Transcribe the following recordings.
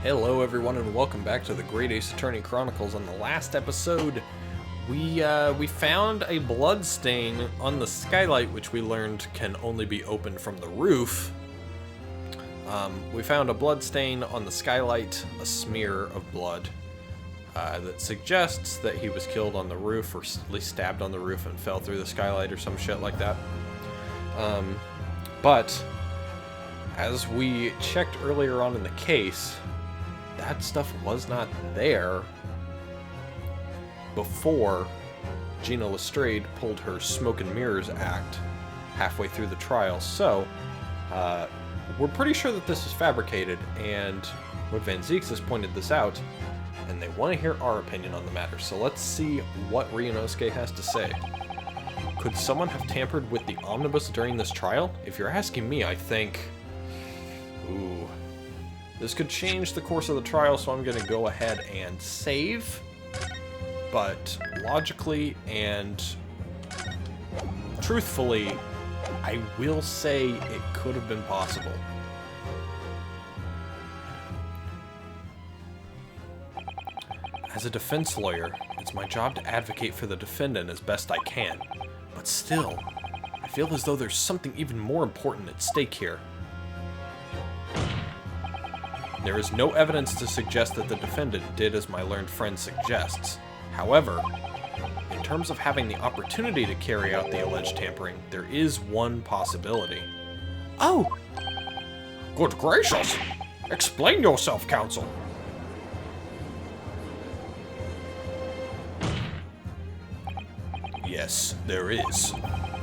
Hello everyone and welcome back to the Great Ace Attorney Chronicles. On the last episode, we found a blood stain on the skylight, which we learned can only be opened from the roof. We found a blood stain on the skylight, a smear of blood that suggests that he was killed on the roof, or at least stabbed on the roof and fell through the skylight or some shit like that. But as we checked earlier on in the case, that stuff was not there before Gina Lestrade pulled her smoke and mirrors act halfway through the trial. So, we're pretty sure that this is fabricated, and Van Zieks has pointed this out, and they want to hear our opinion on the matter. So let's see what Ryunosuke has to say. Could someone have tampered with the omnibus during this trial? If you're asking me, I think... Ooh. This could change the course of the trial, so I'm going to go ahead and save. But logically and truthfully, I will say it could have been possible. As a defense lawyer, it's my job to advocate for the defendant as best I can. But still, I feel as though there's something even more important at stake here. There is no evidence to suggest that the defendant did as my learned friend suggests. However, in terms of having the opportunity to carry out the alleged tampering, there is one possibility. Oh! Good gracious! Explain yourself, counsel! Yes, there is.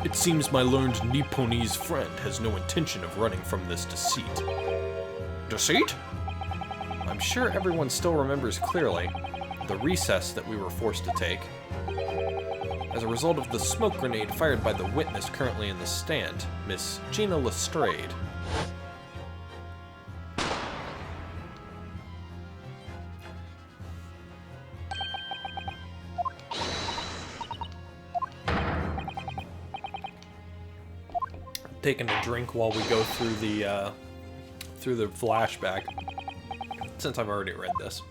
It seems my learned Nipponese friend has no intention of running from this deceit. Deceit? I'm sure everyone still remembers clearly the recess that we were forced to take as a result of the smoke grenade fired by the witness currently in the stand, Miss Gina Lestrade. Taking a drink while we go through the flashback, since I've already read this.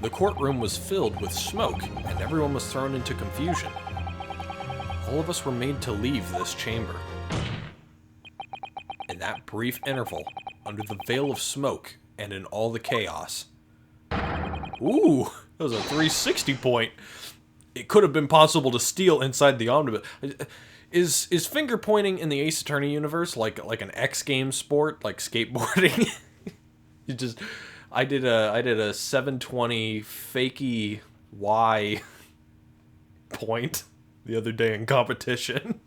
The courtroom was filled with smoke, and everyone was thrown into confusion. All of us were made to leave this chamber. In that brief interval, under the veil of smoke, and in all the chaos. Ooh, that was a 360 point. It could have been possible to steal inside the omnibus. Is finger pointing in the Ace Attorney universe like an X game sport, like skateboarding? I did a 720 fakey Y point the other day in competition.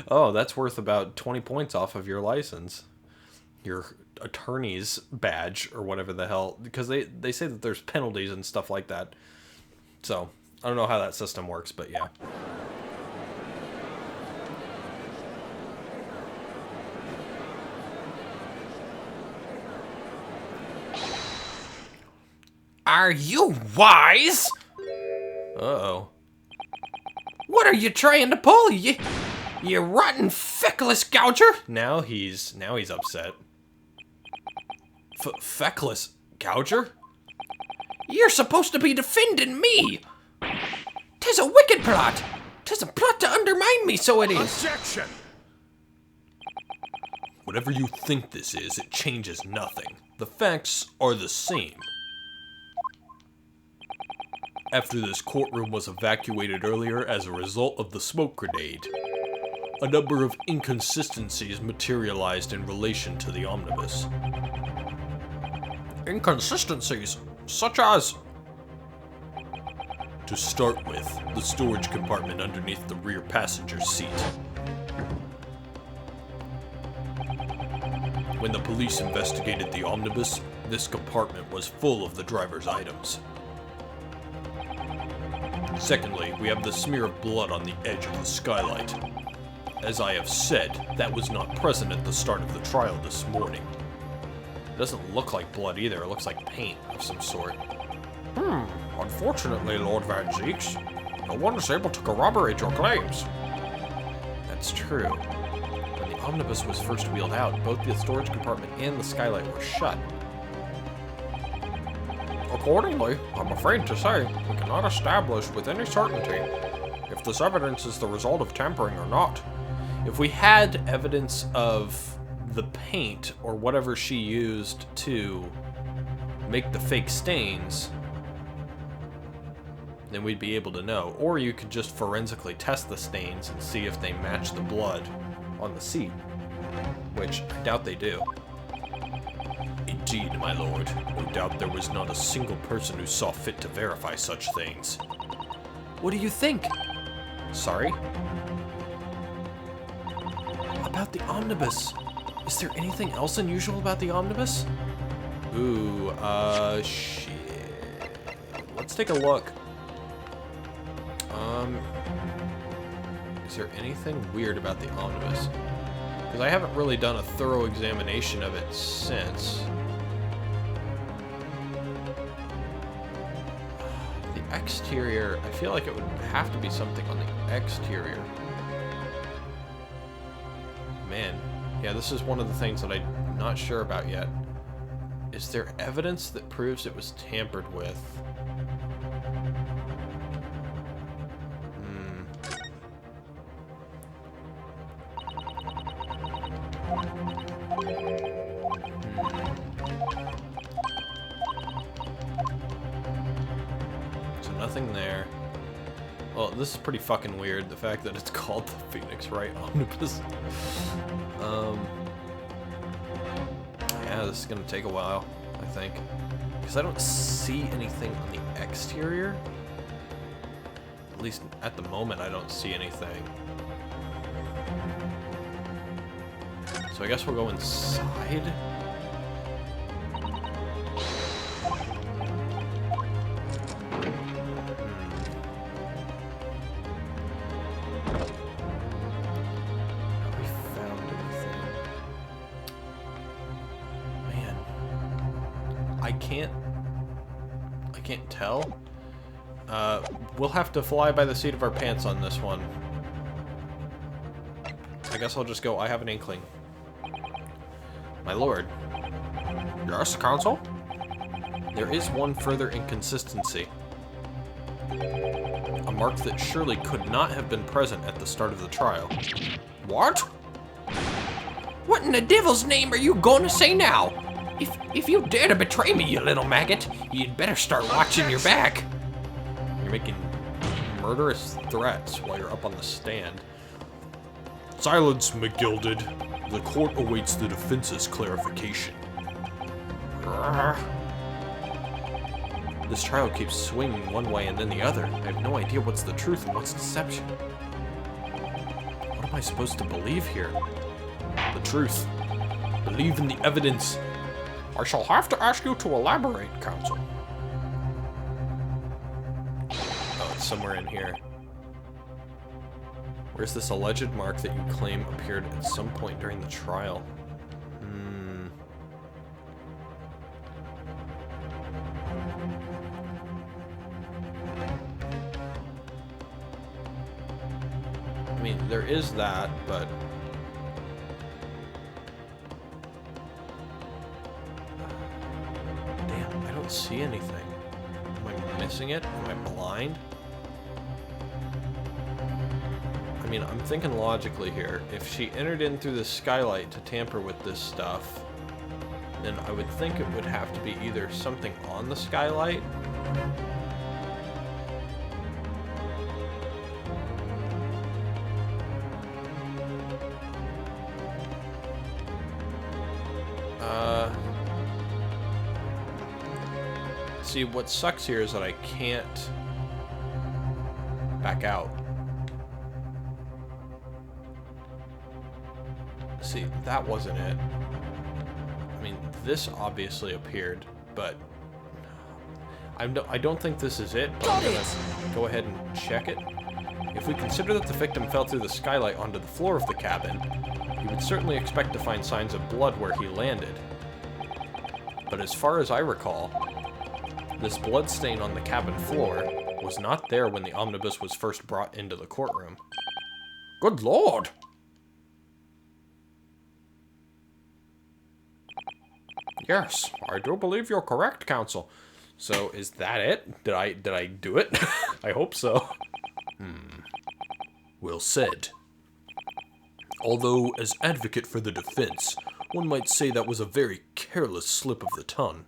Oh, that's worth about 20 points off of your license, your attorney's badge or whatever the hell, because they say that there's penalties and stuff like that. So I don't know how that system works, but yeah. Are you wise? Uh-oh. What are you trying to pull, you rotten feckless gouger? Now he's upset. Feckless gouger? You're supposed to be defending me. 'Tis a wicked plot. 'Tis a plot to undermine me, so it is. Objection! Whatever you think this is, it changes nothing. The facts are the same. After this courtroom was evacuated earlier as a result of the smoke grenade, a number of inconsistencies materialized in relation to the omnibus. Inconsistencies? Such as? To start with, the storage compartment underneath the rear passenger seat. When the police investigated the omnibus, this compartment was full of the driver's items. Secondly, we have the smear of blood on the edge of the skylight. As I have said, that was not present at the start of the trial this morning. It doesn't look like blood either, it looks like paint of some sort. Unfortunately, Lord Van Zieks, no one is able to corroborate your claims. That's true. When the omnibus was first wheeled out, both the storage compartment and the skylight were shut. Accordingly, I'm afraid to say, we cannot establish with any certainty if this evidence is the result of tampering or not. If we had evidence of the paint or whatever she used to make the fake stains, then we'd be able to know. Or you could just forensically test the stains and see if they match the blood on the seat, which I doubt they do. Indeed, my lord. No doubt there was not a single person who saw fit to verify such things. What do you think? Sorry? About the omnibus. Is there anything else unusual about the omnibus? Ooh, shit. Let's take a look. Is there anything weird about the omnibus? Because I haven't really done a thorough examination of it since. The exterior, I feel like it would have to be something on the exterior. Man, yeah, this is one of the things that I'm not sure about yet. Is there evidence that proves it was tampered with? So nothing there. Well, this is pretty fucking weird, the fact that it's called the Phoenix Wright Omnibus. Yeah, this is gonna take a while, I think. Because I don't see anything on the exterior. At least at the moment, I don't see anything. So I guess we'll go inside. I can't tell. We'll have to fly by the seat of our pants on this one. I guess I'll just go, I have an inkling. My lord. Yes, counsel? There is one further inconsistency. A mark that surely could not have been present at the start of the trial. What? What in the devil's name are you going to say now? If you dare to betray me, you little maggot, you'd better start watching your back. You're making murderous threats while you're up on the stand. Silence, McGilded. The court awaits the defense's clarification. This trial keeps swinging one way and then the other. I have no idea what's the truth and what's deception. What am I supposed to believe here? The truth. Believe in the evidence. I shall have to ask you to elaborate, counsel. Oh, it's somewhere in here. Where's this alleged mark that you claim appeared at some point during the trial? I mean, there is that, but... Damn, I don't see anything. Am I missing it? Am I blind? I mean, I'm thinking logically here. If she entered in through the skylight to tamper with this stuff, then I would think it would have to be either something on the skylight, see, what sucks here is that I can't back out. See, that wasn't it. I mean, this obviously appeared, but I don't think this is it, but I'm gonna go ahead and check it. If we consider that the victim fell through the skylight onto the floor of the cabin, you would certainly expect to find signs of blood where he landed. But as far as I recall, this blood stain on the cabin floor was not there when the omnibus was first brought into the courtroom. Good lord! Yes, I do believe you're correct, counsel. So, is that it? Did I do it? I hope so. Well said. Although, as advocate for the defense, one might say that was a very careless slip of the tongue.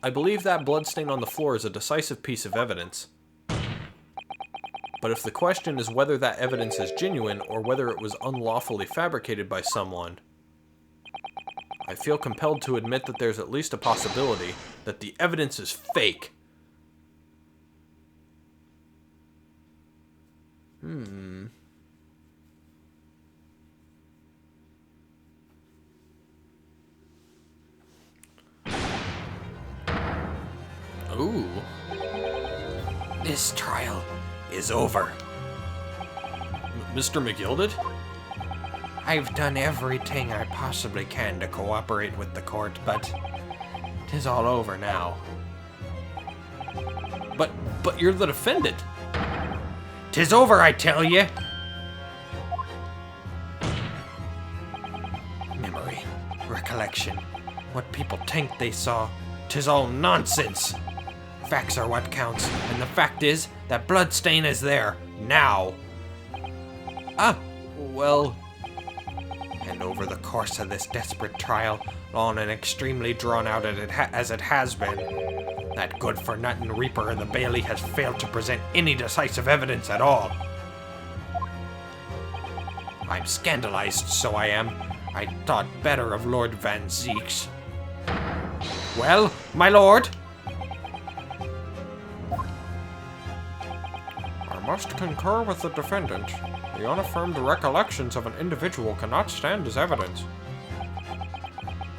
I believe that bloodstain on the floor is a decisive piece of evidence. But if the question is whether that evidence is genuine or whether it was unlawfully fabricated by someone, I feel compelled to admit that there's at least a possibility that the evidence is fake. Ooh. This trial is over. Mr. McGilded? I've done everything I possibly can to cooperate with the court, but 'tis all over now. But you're the defendant. 'Tis over, I tell ye! Memory, recollection, what people think they saw, 'tis all nonsense. Facts are what counts, and the fact is that bloodstain is there, now. Well, And over the course of this desperate trial, long and extremely drawn out as it has been, that good-for-nothing Reaper of the Bailey has failed to present any decisive evidence at all. I'm scandalized, so I am. I thought better of Lord Van Zeeks. Well, my lord? I must concur with the defendant. The unaffirmed recollections of an individual cannot stand as evidence.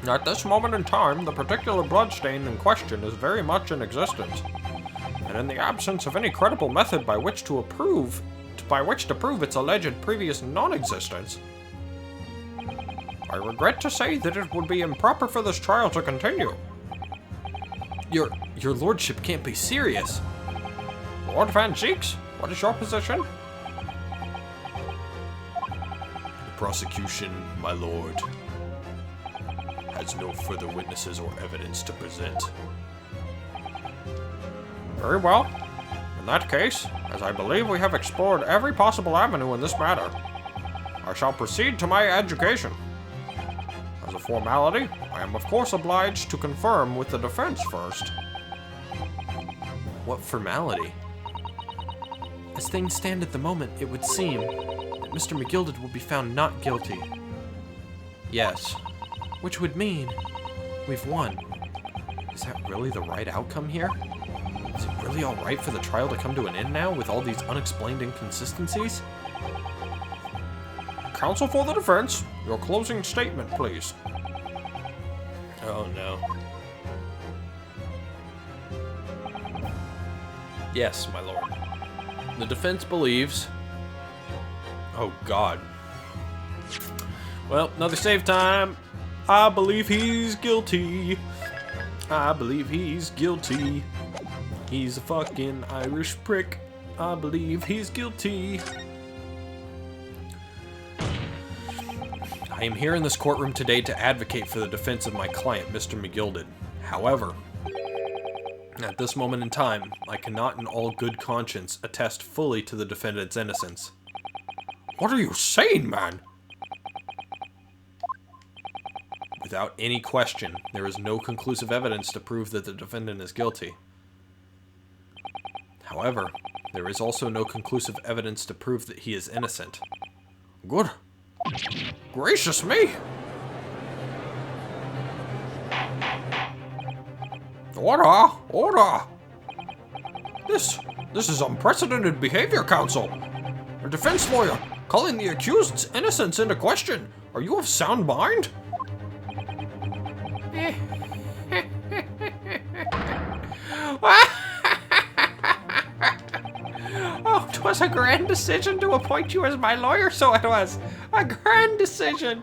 At this moment in time, the particular bloodstain in question is very much in existence, and in the absence of any credible method by which to prove its alleged previous non-existence, I regret to say that it would be improper for this trial to continue. Your lordship can't be serious. Lord Van Zeeks, what is your position? The prosecution, my lord, has no further witnesses or evidence to present. Very well. In that case, as I believe we have explored every possible avenue in this matter, I shall proceed to my adjudication. As a formality, I am of course obliged to confirm with the defense first. What formality? As things stand at the moment, it would seem that Mr. McGilded will be found not guilty. Yes. Which would mean we've won. Is that really the right outcome here? Is it really alright for the trial to come to an end now with all these unexplained inconsistencies? Counsel for the defense, your closing statement, please. Oh no. Yes, my lord. The defense believes... Oh god. Well, another save time. I believe he's guilty. I believe he's guilty. He's a fucking Irish prick. I believe he's guilty. I am here in this courtroom today to advocate for the defense of my client, Mr. McGilded. However, at this moment in time, I cannot in all good conscience attest fully to the defendant's innocence. What are you saying, man? Without any question, there is no conclusive evidence to prove that the defendant is guilty. However, there is also no conclusive evidence to prove that he is innocent. Good. Gracious me! Order! Order! This is unprecedented behavior, counsel. A defense lawyer calling the accused's innocence into question. Are you of sound mind? Oh, 'twas a grand decision to appoint you as my lawyer, so it was. A grand decision.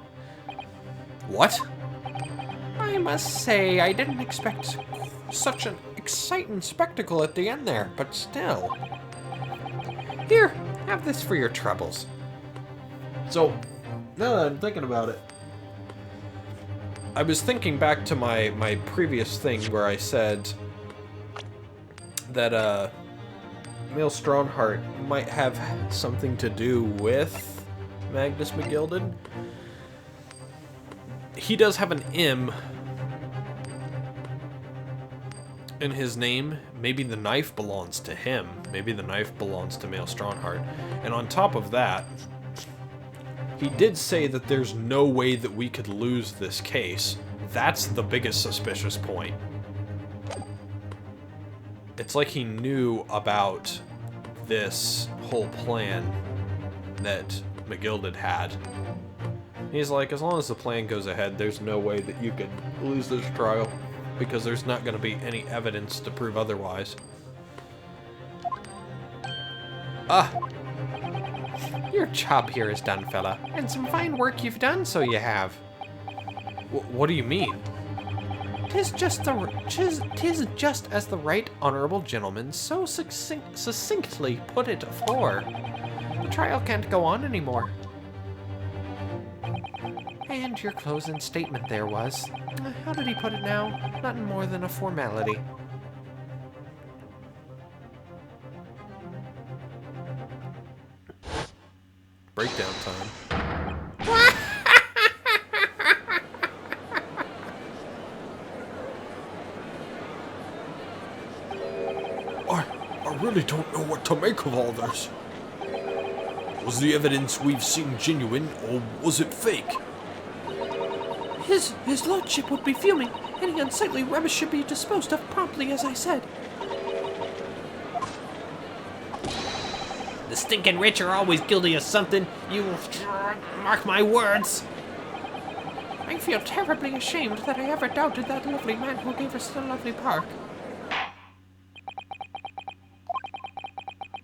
What? I must say, I didn't expect such an exciting spectacle at the end there, but still. Here, have this for your troubles. So, Now that I'm thinking about it. I was thinking back to my previous thing where I said that Emil Strongheart might have something to do with Magnus McGilded. He does have an M in his name. Maybe the knife belongs to him. Maybe the knife belongs to Emil Strongheart. And on top of that, he did say that there's no way that we could lose this case. That's the biggest suspicious point. It's like he knew about this whole plan that McGilded had. He's like, as long as the plan goes ahead, there's no way that you could lose this trial, because there's not going to be any evidence to prove otherwise. Your job here is done, fella. And some fine work you've done, so you have. What do you mean? Tis just as the right honorable gentleman so succinctly put it afore. The trial can't go on anymore. And your closing statement there was, how did he put it now? Nothing more than a formality. Breakdown time. I really don't know what to make of all this. Was the evidence we've seen genuine, or was it fake? His lordship would be fuming. Any unsightly rubbish should be disposed of promptly, as I said. The stinking rich are always guilty of something. You mark my words. I feel terribly ashamed that I ever doubted that lovely man who gave us the lovely park.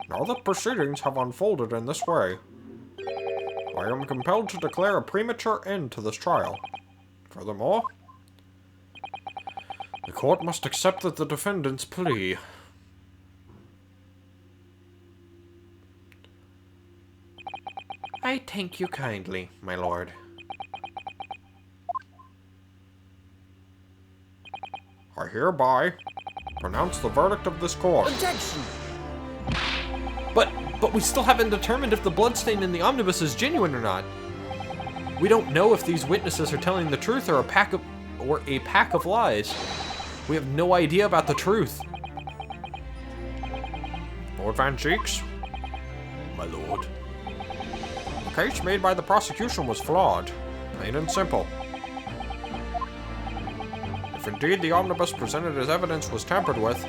Now that proceedings have unfolded in this way, I am compelled to declare a premature end to this trial. Furthermore, the court must accept that the defendant's plea. I thank you kindly, my lord. I hereby pronounce the verdict of this court. Objection! But we still haven't determined if the bloodstain in the omnibus is genuine or not. We don't know if these witnesses are telling the truth or a pack of lies. We have no idea about the truth. Lord Van Cheeks? My lord. The case made by the prosecution was flawed, plain and simple. If indeed the omnibus presented as evidence was tampered with,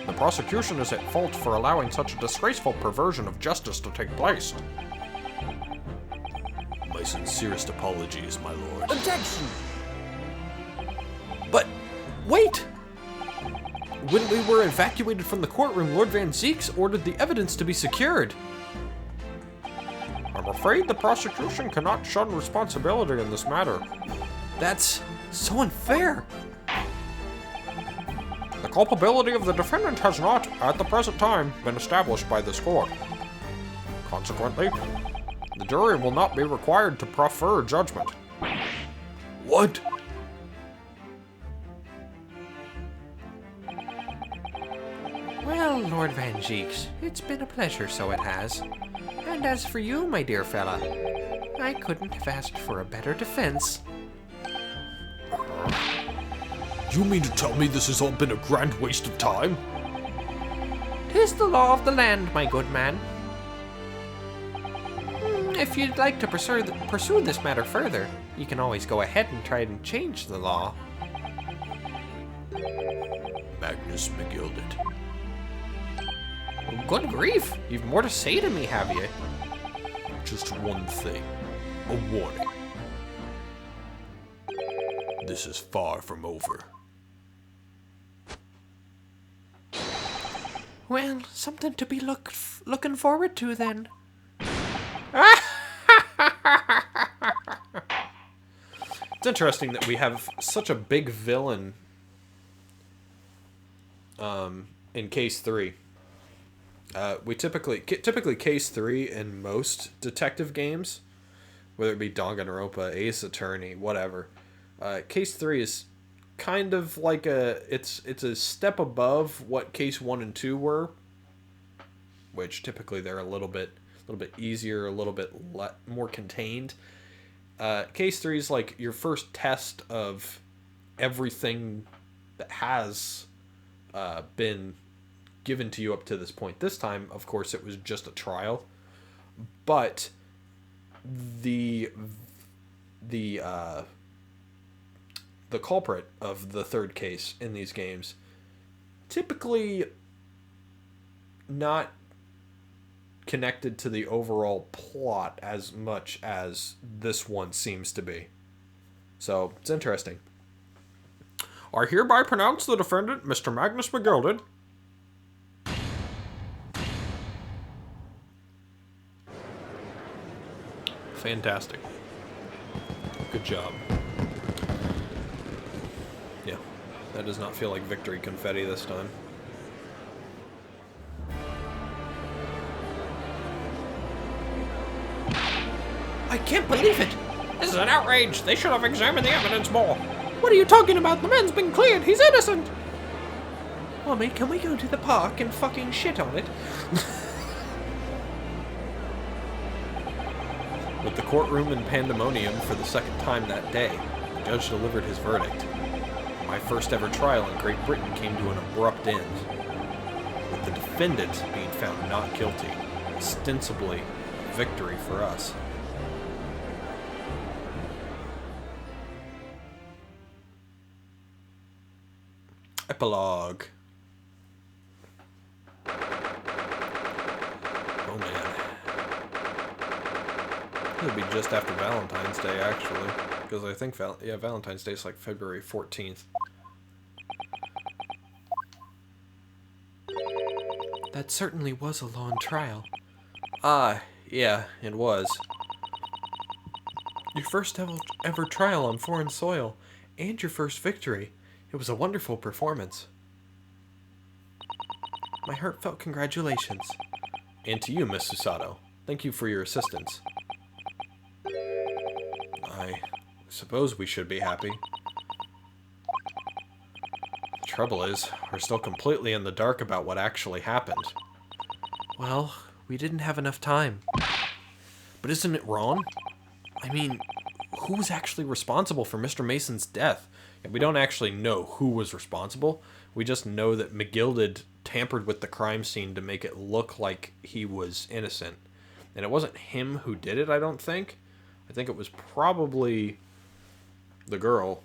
the prosecution is at fault for allowing such a disgraceful perversion of justice to take place. My sincerest apologies, my lord. Objection! But, wait! When we were evacuated from the courtroom, Lord Van Zeeks ordered the evidence to be secured. I'm afraid the prosecution cannot shun responsibility in this matter. That's so unfair. The culpability of the defendant has not, at the present time, been established by this court. Consequently, the jury will not be required to proffer judgment. What? Well, Lord Van Geeks, it's been a pleasure, so it has. And as for you, my dear fella, I couldn't have asked for a better defense. You mean to tell me this has all been a grand waste of time? 'Tis the law of the land, my good man. If you'd like to pursue this matter further, you can always go ahead and try and change the law. Magnus McGilded. Good grief, you've more to say to me, have you? Just one thing. A warning. This is far from over. Well, something to be looking forward to then. It's interesting that we have such a big villain in case 3. We typically case 3 in most detective games whether it be Danganronpa, Ace Attorney, whatever. Case 3 is kind of like it's a step above what Case 1 and 2 were, which typically they're a little bit easier, a little bit more contained. Case 3 is like your first test of everything that has been given to you up to this point. This time, of course, it was just a trial, but the culprit of the third case in these games typically not connected to the overall plot as much as this one seems to be. So, it's interesting. I hereby pronounce the defendant, Mr. Magnus McGilded. Fantastic. Good job. Yeah, that does not feel like victory confetti this time. I can't believe it! This is an outrage! They should have examined the evidence more! What are you talking about? The man's been cleared! He's innocent! Mommy, can we go to the park and fucking shit on it? With the courtroom in pandemonium for the second time that day, the judge delivered his verdict. My first ever trial in Great Britain came to an abrupt end, with the defendant being found not guilty, ostensibly a victory for us. Epilogue. Oh man. It'll be just after Valentine's Day, actually. Because I think, Valentine's Day is like February 14th. That certainly was a long trial. Yeah, it was. Your first ever trial on foreign soil, and your first victory. It was a wonderful performance. My heartfelt congratulations. And to you, Miss Susato. Thank you for your assistance. I suppose we should be happy. The trouble is, we're still completely in the dark about what actually happened. Well, we didn't have enough time. But isn't it wrong? I mean, who was actually responsible for Mr. Mason's death? And we don't actually know who was responsible. We just know that McGilded tampered with the crime scene to make it look like he was innocent. And it wasn't him who did it, I don't think. I think it was probably the girl.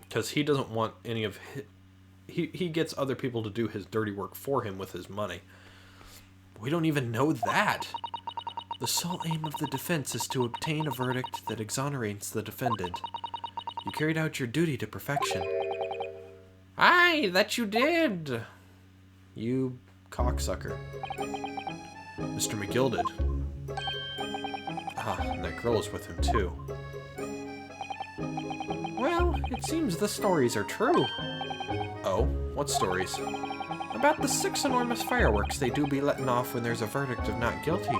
Because he doesn't want any of his... He gets other people to do his dirty work for him with his money. We don't even know that. The sole aim of the defense is to obtain a verdict that exonerates the defendant. You carried out your duty to perfection. Aye, that you did. You cocksucker. Mr. McGilded. And that girl is with him too. Well, it seems the stories are true. Oh, what stories? About the 6 enormous fireworks they do be letting off when there's a verdict of not guilty.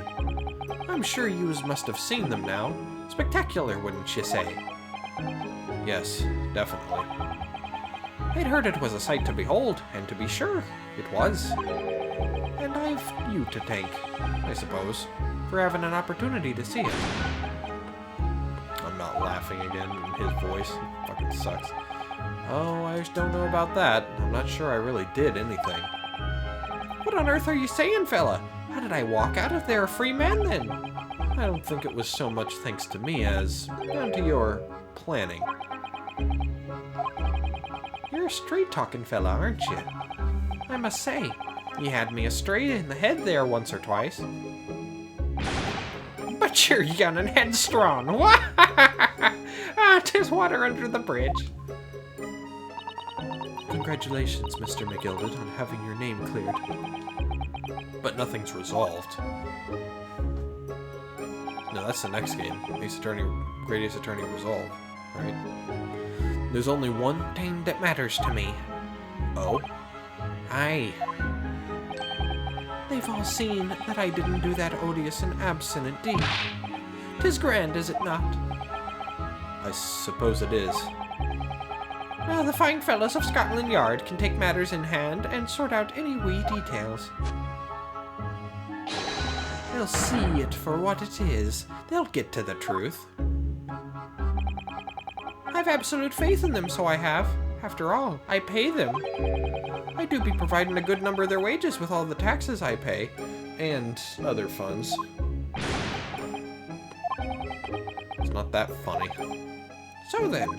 I'm sure yous must have seen them now. Spectacular, wouldn't you say? Yes, definitely. I'd heard it was a sight to behold, and to be sure, it was. And I've you to thank, I suppose, for having an opportunity to see it. I'm not laughing again in his voice. It fucking sucks. Oh, I just don't know about that. I'm not sure I really did anything. What on earth are you saying, fella? How did I walk out of there a free man, then? I don't think it was so much thanks to me as down to your planning. You're a straight-talking fella, aren't you? I must say, you had me astray in the head there once or twice. But you're young and headstrong. Ah, 'tis water under the bridge. Congratulations, Mr. McGilded, on having your name cleared. But nothing's resolved. No, that's the next game. Great Ace Attorney Resolve, right? There's only one thing that matters to me. Oh? Aye. They've all seen that I didn't do that odious and abstinent deed. 'Tis grand, is it not? I suppose it is. Well, the fine fellows of Scotland Yard can take matters in hand and sort out any wee details. They'll see it for what it is. They'll get to the truth. I've absolute faith in them, so I have. After all, I pay them. I do be providing a good number of their wages with all the taxes I pay. And other funds. It's not that funny. So then,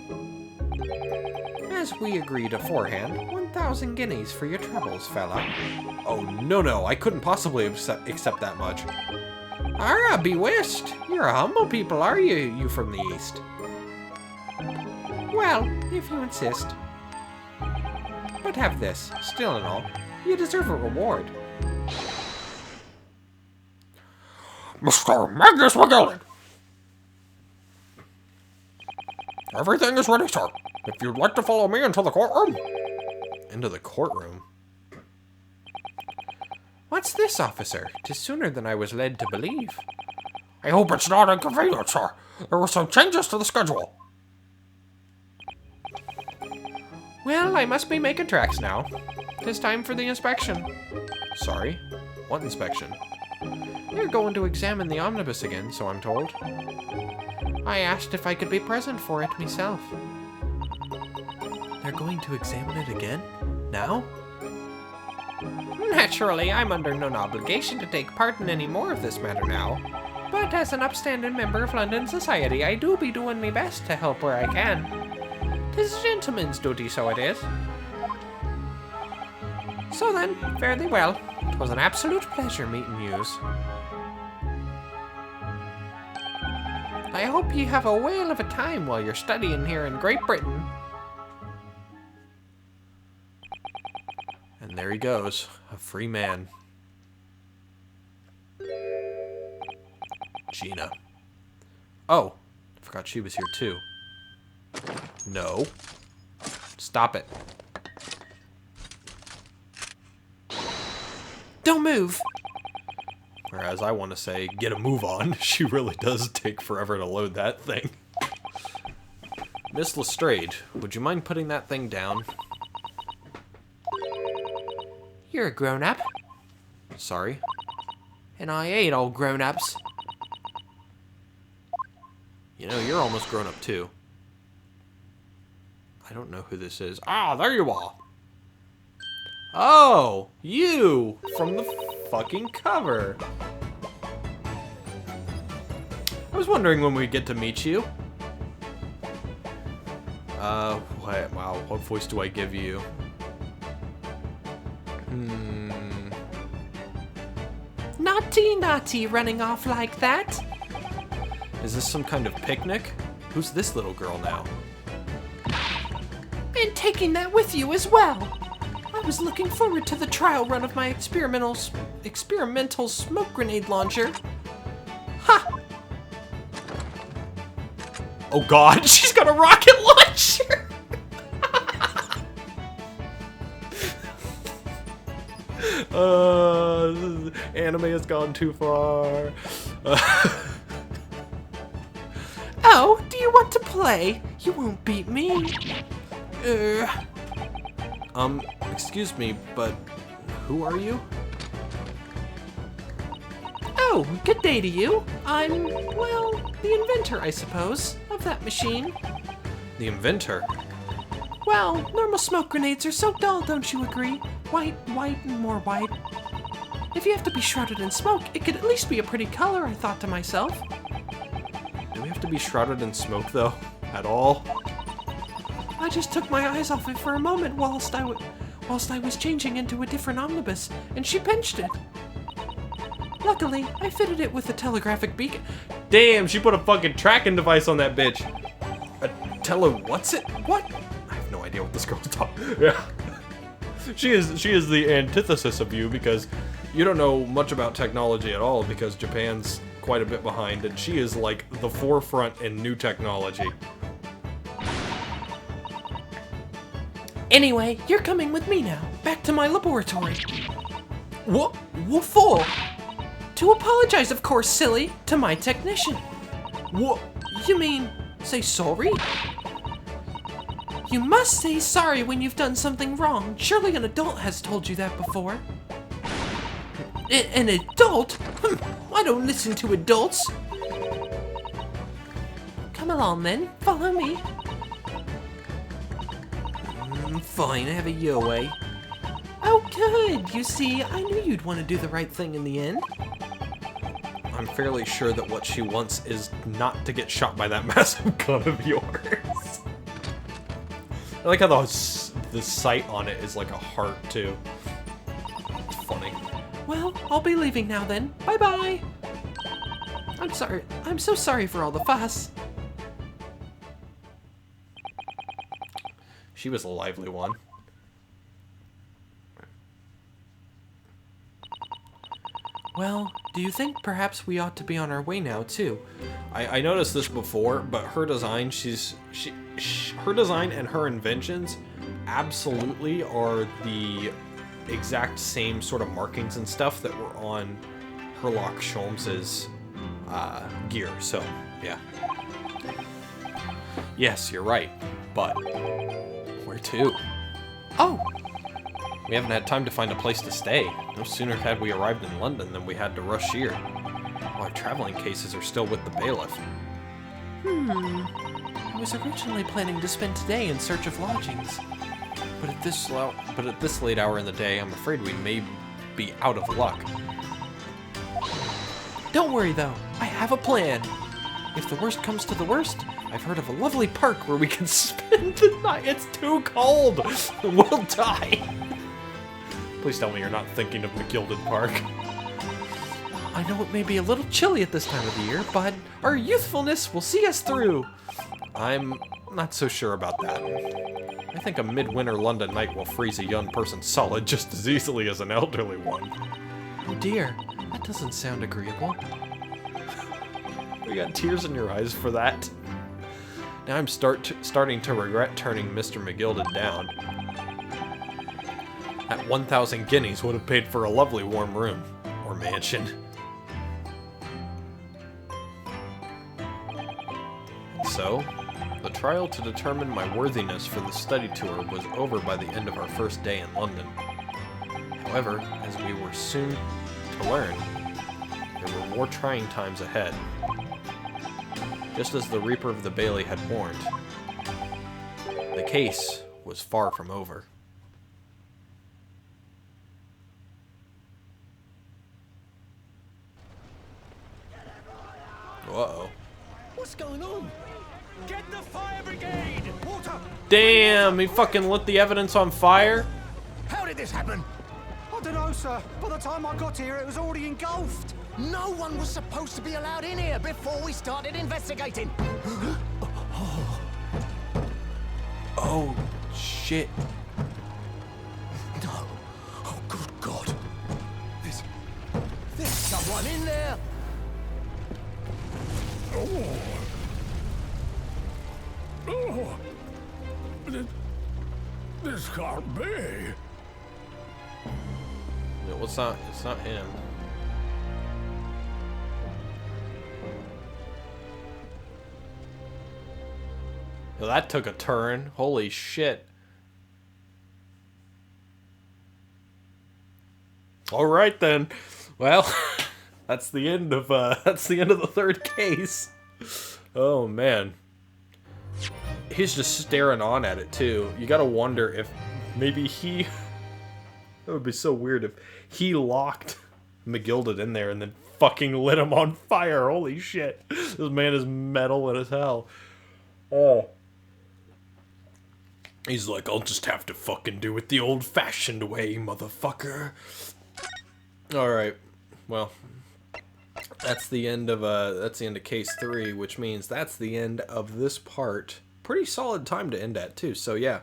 as we agreed aforehand, 1,000 guineas for your troubles, fella. Oh, no, I couldn't possibly accept that much. Arrah, be whist! You're a humble people, are you, you from the east? Well, if you insist. But have this, still and all, you deserve a reward. Mr. Magnus McGilded! Everything is ready, sir. If you'd like to follow me into the courtroom. Into the courtroom? What's this, officer? 'Tis sooner than I was led to believe. I hope it's not inconvenient, sir. There were some changes to the schedule. Well, I must be making tracks now. 'Tis time for the inspection. Sorry? What inspection? You're going to examine the omnibus again, so I'm told. I asked if I could be present for it myself. They're going to examine it again? Now? Naturally, I'm under no obligation to take part in any more of this matter now. But as an upstanding member of London society, I do be doing my best to help where I can. 'Tis a gentleman's duty, so it is. So then, fare thee well. 'Twas an absolute pleasure meeting yous. I hope ye have a whale of a time while you're studying here in Great Britain. And there he goes, a free man. Gina. Oh, I forgot she was here too. No. Stop it. Don't move! Whereas I want to say, get a move on. She really does take forever to load that thing. Miss Lestrade, would you mind putting that thing down? You're a grown-up. Sorry? And I ain't all grown-ups. You know, you're almost grown up too. I don't know who this is. Ah, there you are! Oh! You! From the fucking cover! I was wondering when we'd get to meet you. What voice do I give you? Naughty, running off like that. Is this some kind of picnic? Who's this little girl now? And taking that with you as well. I was looking forward to the trial run of my experimental smoke grenade launcher. Ha! Oh god, she's got a rocket launcher! Anime has gone too far. Oh, do you want to play? You won't beat me. Excuse me, but who are you? Oh, good day to you. I'm, well, the inventor, I suppose, of that machine. The inventor? Well, normal smoke grenades are so dull, don't you agree? White, and more white. If you have to be shrouded in smoke, it could at least be a pretty color, I thought to myself. Do we have to be shrouded in smoke, though? At all? I just took my eyes off it for a moment whilst I was changing into a different omnibus, and she pinched it. Luckily, I fitted it with a telegraphic beacon. Damn, she put a fucking tracking device on that bitch. What's it? What? I have no idea what this girl's talking. Yeah. She is the antithesis of you because you don't know much about technology at all because Japan's quite a bit behind and she is like the forefront in new technology. Anyway, you're coming with me now, back to my laboratory. What for? To apologize, of course, silly, to my technician. What? You mean, say sorry? You must say sorry when you've done something wrong. Surely an adult has told you that before. An adult? I don't listen to adults. Come along then, follow me. Fine, have it your way. Oh good, you see, I knew you'd want to do the right thing in the end. I'm fairly sure that what she wants is not to get shot by that massive gun of yours. I like how the sight on it is like a heart, too. It's funny. Well, I'll be leaving now then. Bye-bye. I'm sorry. I'm so sorry for all the fuss. She was a lively one. Well, do you think perhaps we ought to be on our way now, too? I noticed this before, but her design, her design and her inventions absolutely are the exact same sort of markings and stuff that were on Herlock Sholmes's gear. So, yeah. Yes, you're right, but where to? Oh! We haven't had time to find a place to stay. No sooner had we arrived in London than we had to rush here. Our traveling cases are still with the bailiff. I was originally planning to spend today in search of lodgings. But at this late hour in the day, I'm afraid we may be out of luck. Don't worry though, I have a plan. If the worst comes to the worst, I've heard of a lovely park where we can spend the night. It's too cold! We'll die! Please tell me you're not thinking of McGilded Park. I know it may be a little chilly at this time of the year, but our youthfulness will see us through. I'm not so sure about that. I think a midwinter London night will freeze a young person solid just as easily as an elderly one. Oh dear, that doesn't sound agreeable. You got tears in your eyes for that. Now I'm starting to regret turning Mr. McGilded down. That 1,000 guineas would have paid for a lovely warm room, or mansion. And so, the trial to determine my worthiness for the study tour was over by the end of our first day in London. However, as we were soon to learn, there were more trying times ahead. Just as the Reaper of the Bailey had warned, the case was far from over. Uh-oh. What's going on? Get the fire brigade! Water! Damn, he fucking lit the evidence on fire? How did this happen? I don't know, sir. By the time I got here, it was already engulfed. No one was supposed to be allowed in here before we started investigating. Oh, shit. No. Oh, good God. There's someone in there. This can't be. No, it's not him. Well, that took a turn. Holy shit. All right then. Well, that's the end of the third case. Oh man. He's just staring on at it too. You gotta wonder if maybe he... That would be so weird if he locked McGilded in there and then fucking lit him on fire. Holy shit. This man is metal as hell. Oh. He's like, I'll just have to fucking do it the old-fashioned way, motherfucker. Alright. Well, that's the end of case 3, which means that's the end of this part. Pretty solid time to end at too. So yeah,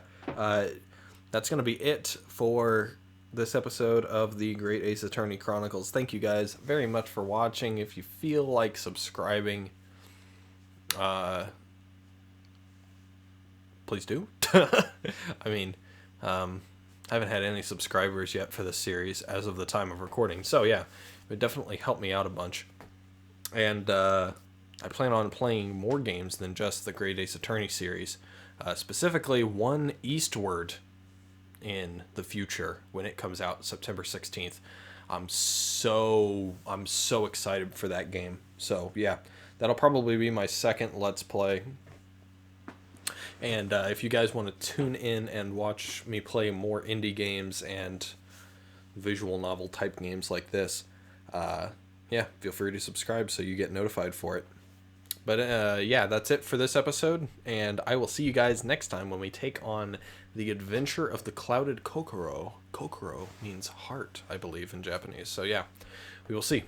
that's gonna be it for this episode of the Great Ace Attorney Chronicles. Thank you guys very much for watching. If you feel like subscribing, please do. I mean, I haven't had any subscribers yet for this series as of the time of recording. So yeah, it would definitely help me out a bunch. And I plan on playing more games than just the Great Ace Attorney series, specifically one Eastward in the future when it comes out September 16th. I'm so excited for that game. So yeah, that'll probably be my second Let's Play. And if you guys want to tune in and watch me play more indie games and visual novel type games like this, yeah, feel free to subscribe so you get notified for it. But yeah, that's it for this episode, and I will see you guys next time when we take on the adventure of the Clouded Kokoro. Kokoro means heart, I believe, in Japanese. So yeah, we will see.